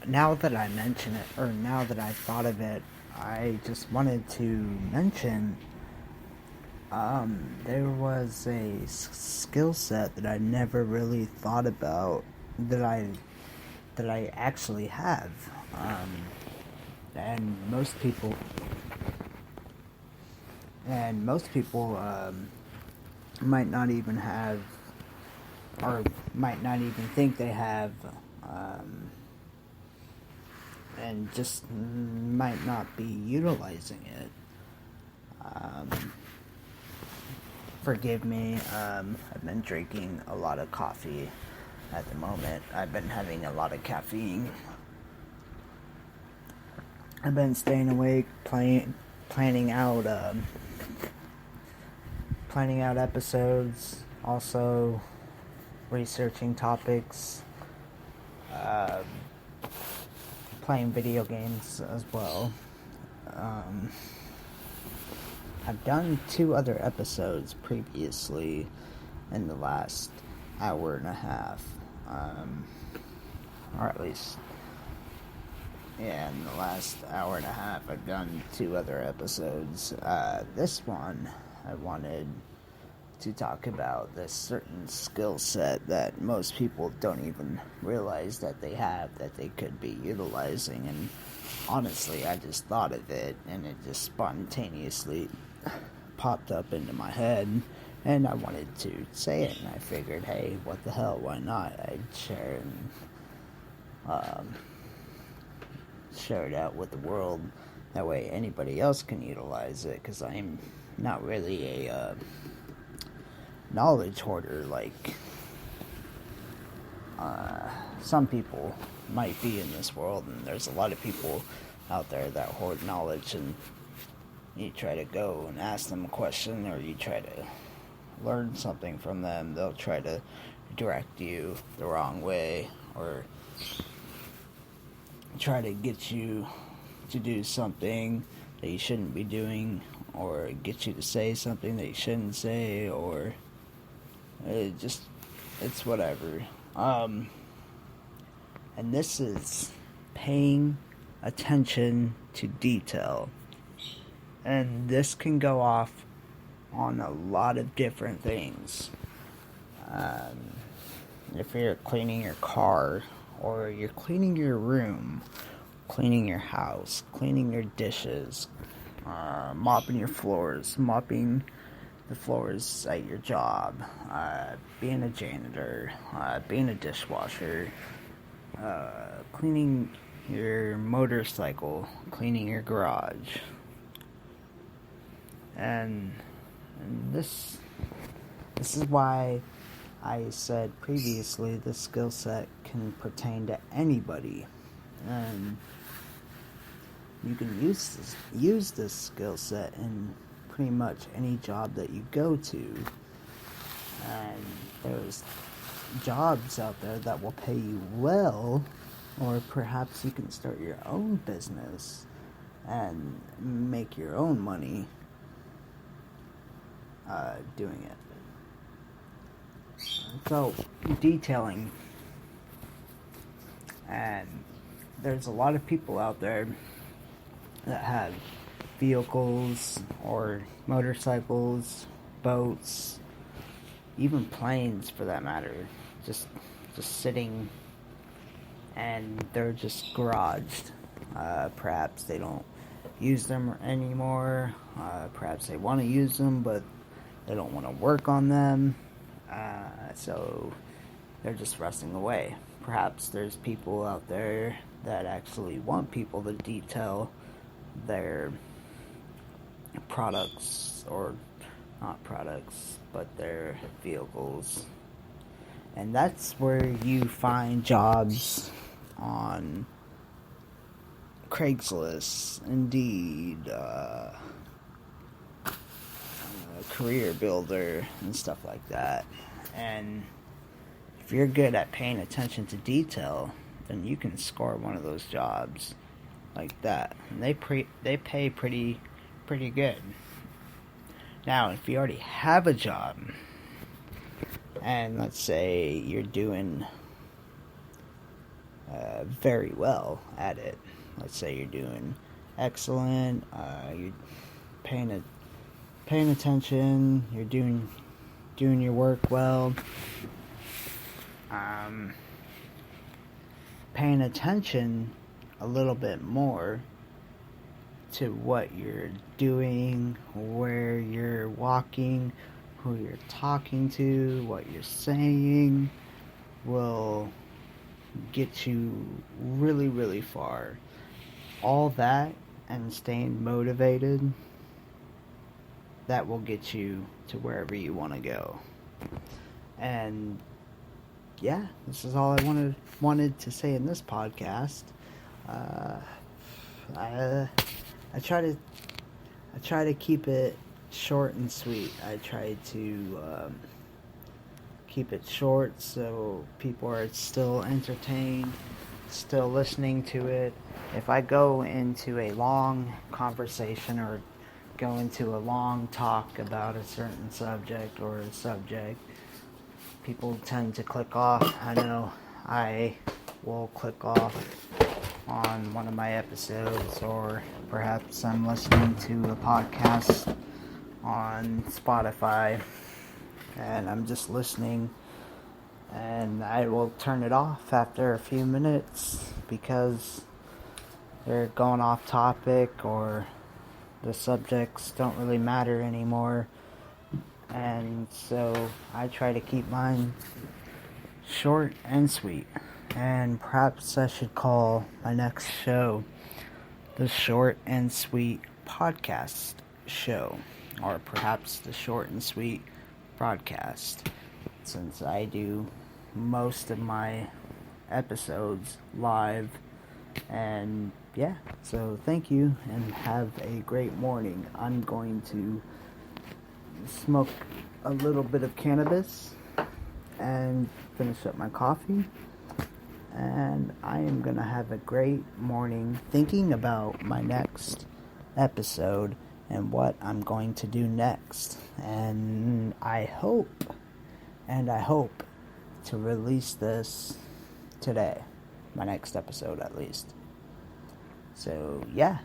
now that I mention it, or now that I thought of it, I just wanted to mention there was a skill set that I never really thought about that I actually have. And most people might not even have, or might not even think they have, and just might not be utilizing it. Forgive me, I've been drinking a lot of coffee at the moment. I've been having a lot of caffeine. I've been staying awake, planning out episodes, also researching topics, playing video games as well. I've done 2 other episodes previously in the last hour and a half, or at least, in the last hour and a half I've done 2 other episodes. This one, I wanted to talk about this certain skill set that most people don't even realize that they have, that they could be utilizing, and honestly, I just thought of it, and it just spontaneously popped up into my head, and I wanted to say it, and I figured, hey, what the hell, why not? I'd share it out with the world. That way anybody else can utilize it, because I'm not really a knowledge hoarder like some people might be in this world, and there's a lot of people out there that hoard knowledge, and you try to go and ask them a question, or you try to learn something from them, they'll try to direct you the wrong way, or try to get you to do something that you shouldn't be doing, or get you to say something that you shouldn't say, or it's whatever. And this is paying attention to detail. And this can go off on a lot of different things. If you're cleaning your car, or you're cleaning your room, cleaning your house, cleaning your dishes, mopping your floors, mopping the floors at your job, being a janitor, being a dishwasher, cleaning your motorcycle, cleaning your garage. And this is why I said previously this skill set can pertain to anybody, and you can use this skill set in pretty much any job that you go to. And there's jobs out there that will pay you well, or perhaps you can start your own business and make your own money doing it. So, detailing. And there's a lot of people out there that have vehicles or motorcycles, boats, even planes for that matter, just sitting, and they're just garaged. Perhaps they don't use them anymore. Perhaps they want to use them, but they don't want to work on them. So they're just rusting away. Perhaps there's people out there that actually want people to detail their products, or not products, but their vehicles. And that's where you find jobs on Craigslist, Indeed, Career Builder, and stuff like that. And if you're good at paying attention to detail, then you can score one of those jobs like that. And they pay pretty good. Now, if you already have a job, and let's say you're doing very well at it. Let's say you're doing excellent, you're paying attention, you're doing your work well, paying attention a little bit more to what you're doing, where you're walking, who you're talking to, what you're saying will get you really, really far. All that and staying motivated, that will get you to wherever you want to go. And yeah, this is all I wanted to say in this podcast. I try to keep it short and sweet. I try to keep it short so people are still entertained, still listening to it. If I go into a long conversation or go into a long talk about a certain subject or a subject, people tend to click off. I know I will click off on one of my episodes, or perhaps I'm listening to a podcast on Spotify and I'm just listening, and I will turn it off after a few minutes because they're going off topic or the subjects don't really matter anymore. And so I try to keep mine short and sweet. And perhaps I should call my next show the Short and Sweet Podcast Show, or perhaps the Short and Sweet Broadcast, since I do most of my episodes live. And yeah, so thank you and have a great morning. I'm going to smoke a little bit of cannabis and finish up my coffee, and I am going to have a great morning thinking about my next episode and what I'm going to do next. And I hope to release this today, my next episode at least. So yeah,